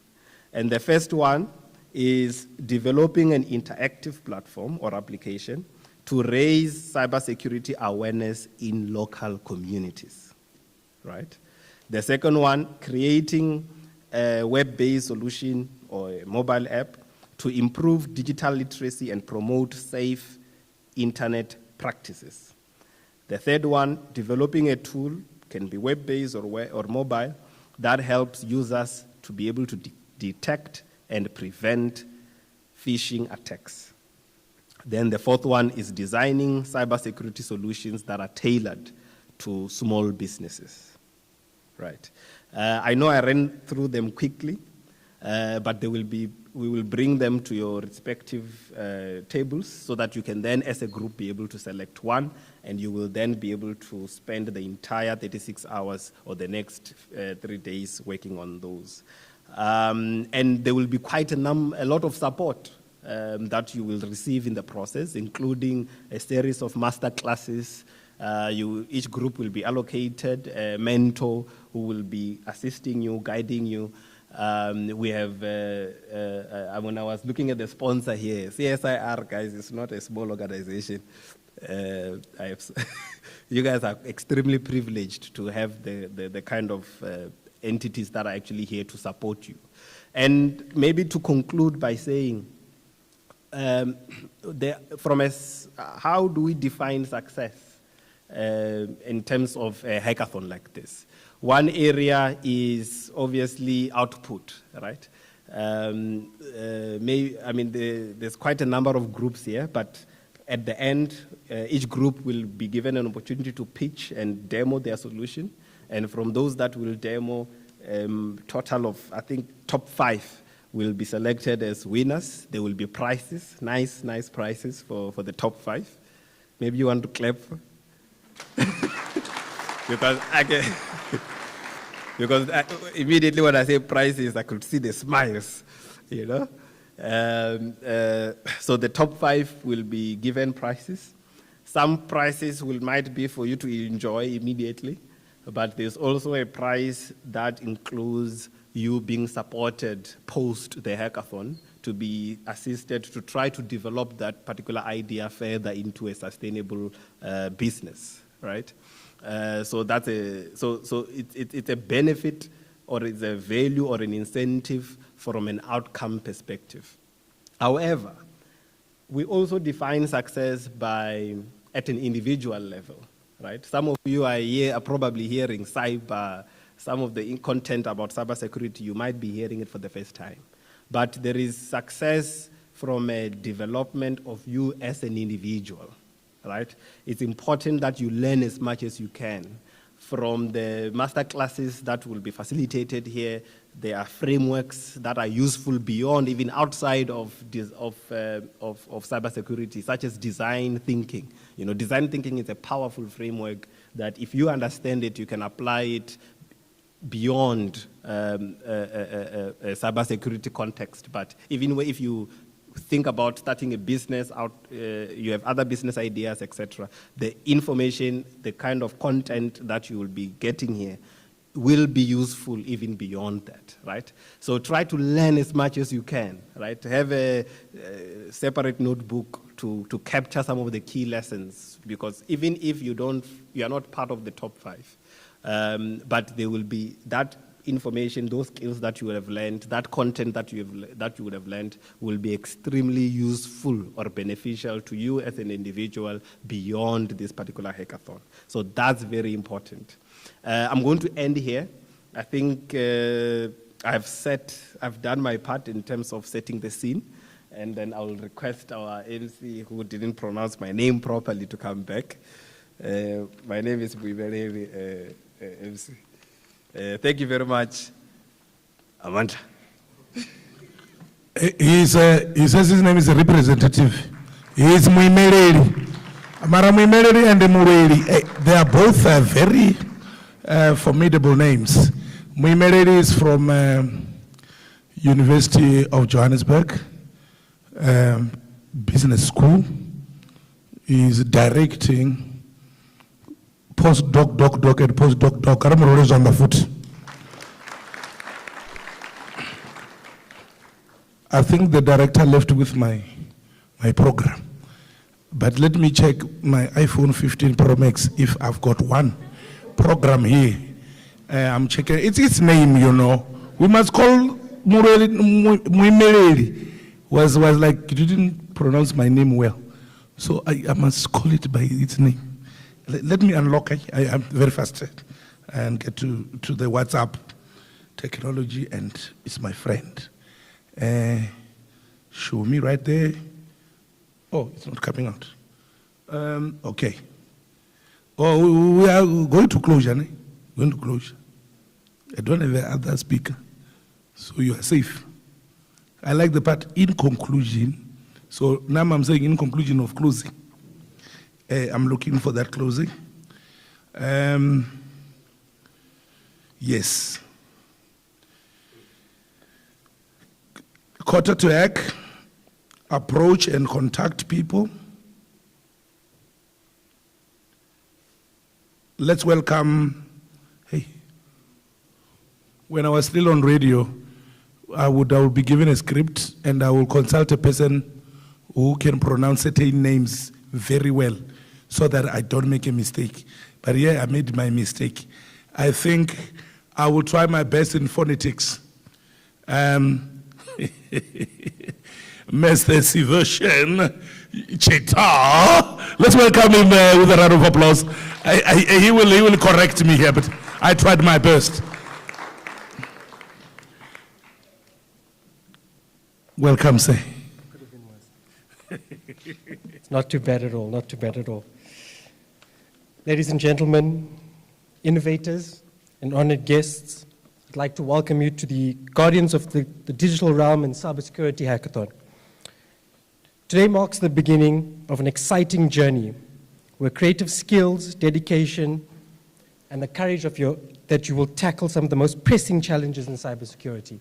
And the first one is developing an interactive platform or application to raise cybersecurity awareness in local communities, right? The second one, creating a web-based solution or a mobile app to improve digital literacy and promote safe internet practices. The third one, developing a tool, can be web-based or mobile, that helps users to be able to detect and prevent phishing attacks. Then the fourth one is designing cybersecurity solutions that are tailored to small businesses, right? I know I ran through them quickly, but we will bring them to your respective tables so that you can then, as a group, be able to select one, and you will then be able to spend the entire 36 hours or the next 3 days working on those. And there will be quite a lot of support that you will receive in the process, including a series of master classes. Each group will be allocated a mentor who will be assisting you, guiding you. We have, when I was looking at the sponsor here, CSIR, guys, is not a small organization. You guys are extremely privileged to have the kind of entities that are actually here to support you. And maybe to conclude by saying, how do we define success in terms of a hackathon like this? One area is obviously output, right? There's quite a number of groups here, but at the end, each group will be given an opportunity to pitch and demo their solution. And from those that will demo, total of, I think, top 5 will be selected as winners. There will be prizes, nice prizes for the top 5. Maybe you want to clap? Because immediately when I say prizes, I could see the smiles, So the top 5 will be given prizes. Some prizes might be for you to enjoy immediately, but there's also a prize that includes you being supported post the hackathon to be assisted to try to develop that particular idea further into a sustainable business, right? So it's a benefit, or it's a value or an incentive from an outcome perspective. However, we also define success at an individual level, right? Some of you are probably hearing some of the content about cybersecurity, you might be hearing it for the first time. But there is success from a development of you as an individual, right? It's important that you learn as much as you can. From the master classes that will be facilitated here, there are frameworks that are useful beyond, even outside of cybersecurity, such as design thinking. Design thinking is a powerful framework that if you understand it, you can apply it beyond a cybersecurity context. But even if you think about starting a business you have other business ideas, etc., the information, the kind of content that you will be getting here will be useful even beyond that, right? So try to learn as much as you can, right? Have a separate notebook to capture some of the key lessons, because even if you are not part of the top 5, but there will be that information, those skills that you would have learned, that content that you would have learned will be extremely useful or beneficial to you as an individual beyond this particular hackathon. So that's very important. I'm going to end here. I think I've done my part in terms of setting the scene, and then I'll request our MC who didn't pronounce my name properly to come back. My name is Buibele MC. Thank you very much. Amanda. He says his name is a representative. He is Muimeleli. Mara Muimeleli and Mureli. They are both very formidable names. Muimeleli is from University of Johannesburg, Business School. He is directing postdoc, and postdoc. I'm always on the foot. I think the director left with my program. But let me check my iPhone 15 Pro Max if I've got one program here. I'm checking. It's its name, you know. We must call Muimeleli. Was like, you didn't pronounce my name well. So I must call it by its name. Let me unlock it. I'm very fast and get to the WhatsApp technology, and it's my friend. Show me right there. Oh, it's not coming out. Okay. Oh, we are going to closure. Going to closure. I don't have the other speaker, so you are safe. I like the part in conclusion. So now I'm saying in conclusion of closing. I'm looking for that closing. Yes. Quarter to hack, approach and contact people. Let's welcome, hey, when I was still on radio, I would be given a script and I will consult a person who can pronounce certain names very well so that I don't make a mistake. But yeah, I made my mistake. I think I will try my best in phonetics. Mr. Siversion Cheta. Let's welcome him with a round of applause. He will correct me here, but I tried my best. Welcome, sir. It's not too bad at all, not too bad at all. Ladies and gentlemen, innovators and honored guests, I'd like to welcome you to the Guardians of the Digital Realm and Cybersecurity Hackathon. Today marks the beginning of an exciting journey where creative skills, dedication, and the courage that you will tackle some of the most pressing challenges in cybersecurity.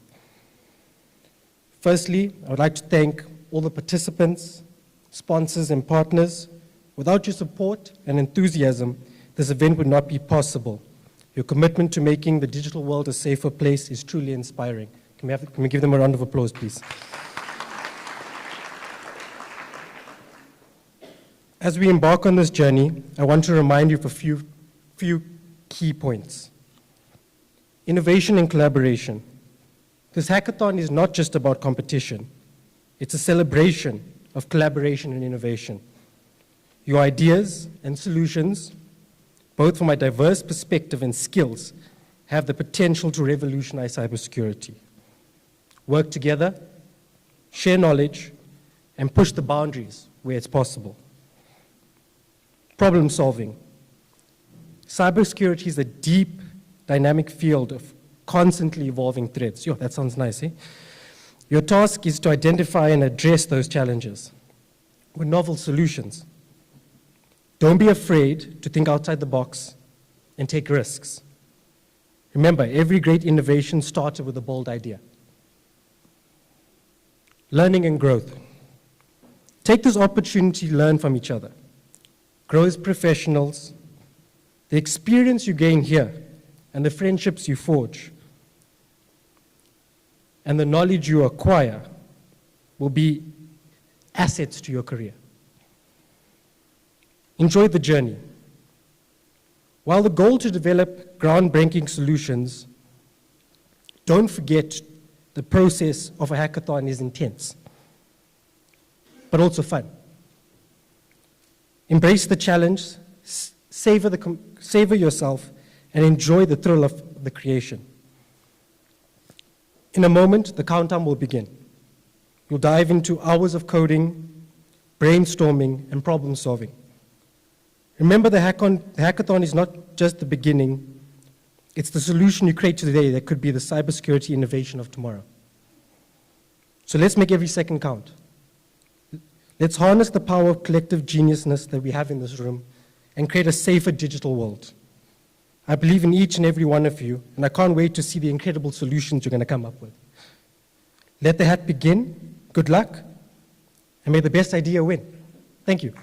Firstly, I would like to thank all the participants, sponsors, and partners. Without your support and enthusiasm, this event would not be possible. Your commitment to making the digital world a safer place is truly inspiring. Can we give them a round of applause, please? As we embark on this journey, I want to remind you of a few key points. Innovation and collaboration. This hackathon is not just about competition. It's a celebration of collaboration and innovation. Your ideas and solutions, both from a diverse perspective and skills, have the potential to revolutionize cybersecurity. Work together, share knowledge, and push the boundaries where it's possible. Problem solving. Cybersecurity is a deep, dynamic field of constantly evolving threats. Yo, that sounds nice, eh? Your task is to identify and address those challenges with novel solutions. Don't be afraid to think outside the box and take risks. Remember, every great innovation started with a bold idea. Learning and growth. Take this opportunity to learn from each other. Grow as professionals. The experience you gain here and the friendships you forge and the knowledge you acquire will be assets to your career. Enjoy the journey. While the goal to develop groundbreaking solutions don't forget the process of a hackathon is intense, but also fun. Embrace the challenge, savor yourself, and enjoy the thrill of the creation. In a moment, the countdown will begin. You'll dive into hours of coding, brainstorming, and problem solving. Remember, the hackathon is not just the beginning, it's the solution you create today that could be the cybersecurity innovation of tomorrow. So let's make every second count. Let's harness the power of collective geniusness that we have in this room and create a safer digital world. I believe in each and every one of you, and I can't wait to see the incredible solutions you're going to come up with. Let the hack begin. Good luck, and may the best idea win. Thank you.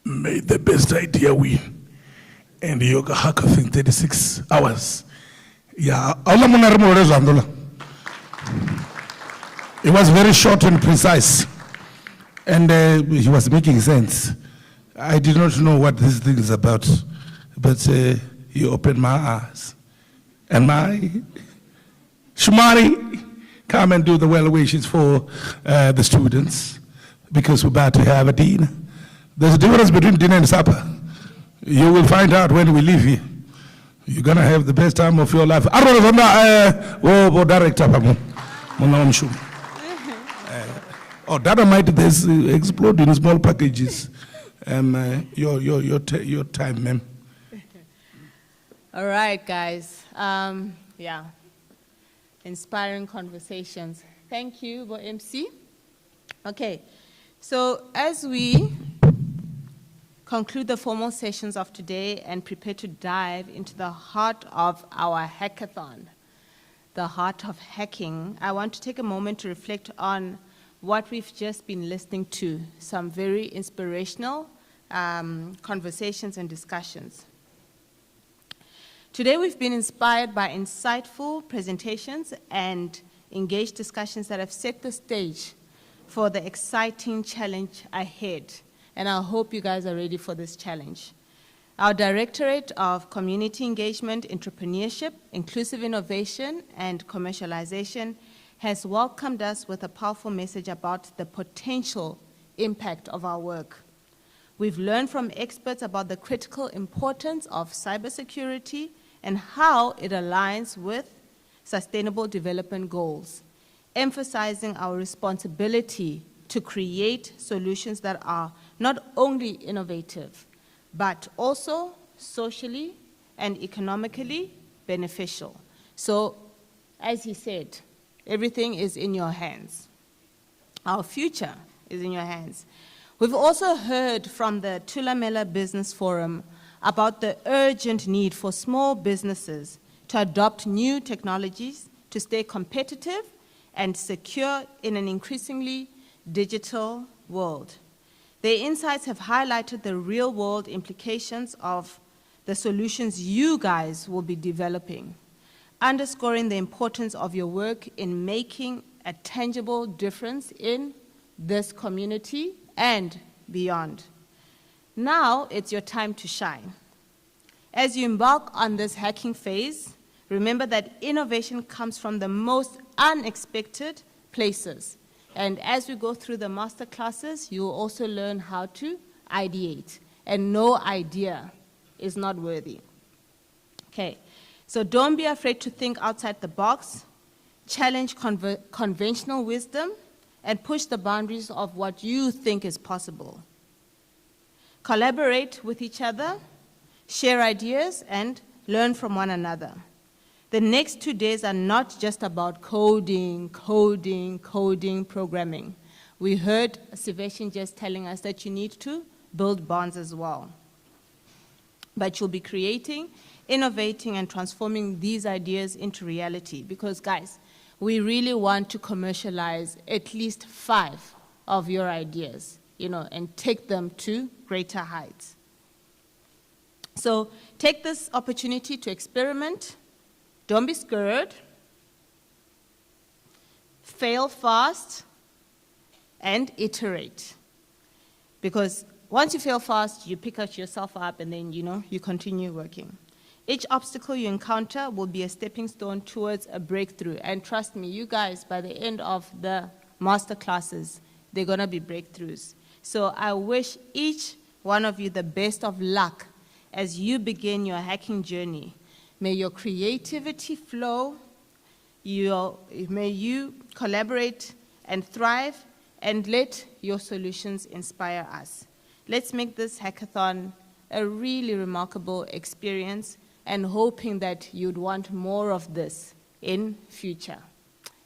May the best idea win. And yoga hackathon 36 hours. Yeah, it was very short and precise, and he was making sense. I did not know what this thing is about, but he opened my eyes. And my Shumari, come and do the well wishes for the students, because we're about to have a dinner. There's a difference between dinner and supper. You will find out when we leave here. You're going to have the best time of your life. Director. Oh, dynamite, there's explode in small packages. Your time, ma'am. All right, guys. Yeah. Inspiring conversations. Thank you, Bo MC. Okay. So as we conclude the formal sessions of today and prepare to dive into the heart of our hackathon, the heart of hacking, I want to take a moment to reflect on what we've just been listening to, some very inspirational conversations and discussions. Today we've been inspired by insightful presentations and engaged discussions that have set the stage for the exciting challenge ahead. And I hope you guys are ready for this challenge. Our Directorate of Community Engagement, Entrepreneurship, Inclusive Innovation, and Commercialization has welcomed us with a powerful message about the potential impact of our work. We've learned from experts about the critical importance of cybersecurity and how it aligns with Sustainable Development Goals, emphasizing our responsibility to create solutions that are not only innovative, but also socially and economically beneficial. So, as he said, everything is in your hands. Our future is in your hands. We've also heard from the Thulamela Business Forum about the urgent need for small businesses to adopt new technologies to stay competitive and secure in an increasingly digital world. Their insights have highlighted the real-world implications of the solutions you guys will be developing, underscoring the importance of your work in making a tangible difference in this community and beyond. Now it's your time to shine. As you embark on this hacking phase, remember that innovation comes from the most unexpected places. And as we go through the master classes, you will also learn how to ideate. And no idea is not worthy. Okay, so don't be afraid to think outside the box, challenge conventional wisdom, and push the boundaries of what you think is possible. Collaborate with each other, share ideas, and learn from one another. The next 2 days are not just about coding, programming. We heard Siveshin just telling us that you need to build bonds as well. But you'll be creating, innovating, and transforming these ideas into reality because, guys, we really want to commercialize at least 5 of your ideas, and take them to greater heights. So take this opportunity to experiment. Don't be scared. Fail fast and iterate. Because once you fail fast, you pick yourself up and then, you continue working. Each obstacle you encounter will be a stepping stone towards a breakthrough. And trust me, you guys, by the end of the master classes, they're going to be breakthroughs. So I wish each one of you the best of luck as you begin your hacking journey. May your creativity flow, may you collaborate and thrive, and let your solutions inspire us. Let's make this hackathon a really remarkable experience, and hoping that you'd want more of this in future.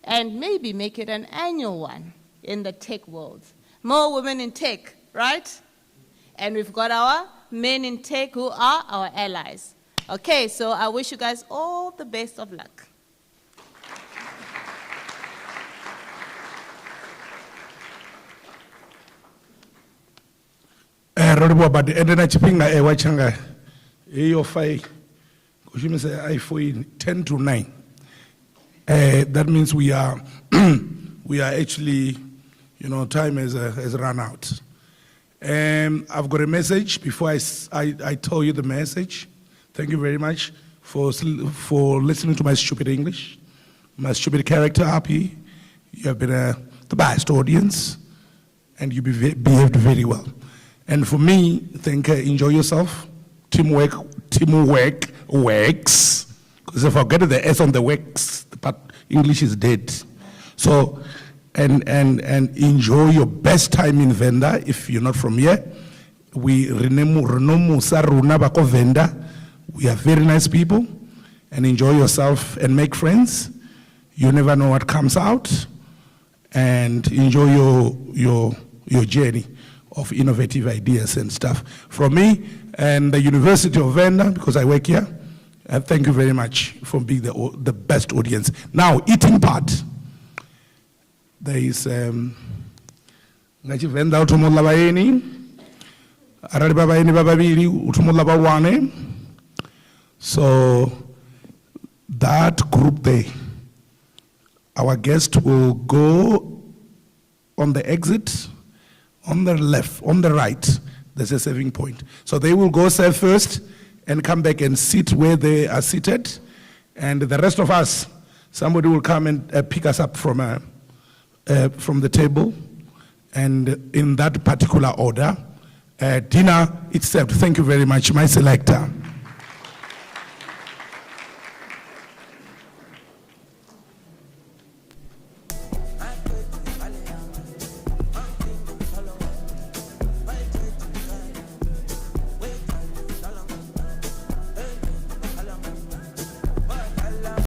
And maybe make it an annual one in the tech world. More women in tech, right? And we've got our men in tech who are our allies. Okay, so I wish you guys all the best of luck. But the end of the watching your five, iPhone 10 to 9. That means we are actually, time has run out. I've got a message before I tell you the message. Thank you very much for listening to my stupid English, my stupid character, Happy. You have been the best audience, and you behaved very well. And for me, enjoy yourself. Teamwork works. Because if I get the S on the works, but English is dead. So, and enjoy your best time in Venda if you're not from here. We Venda. We are very nice people, and enjoy yourself and make friends. You never know what comes out, and enjoy your journey of innovative ideas and stuff. From me and the University of Venda, because I work here, thank you very much for being the best audience. Now, eating part. There is Venda utumola baeni, arari babaeni bababiri utumola bawane. So that group there, our guest will go on the exit. On the left, on the right, there's a saving point. So they will go serve first and come back and sit where they are seated. And the rest of us, somebody will come and pick us up from the table. And in that particular order, dinner itself. Thank you very much, my selector.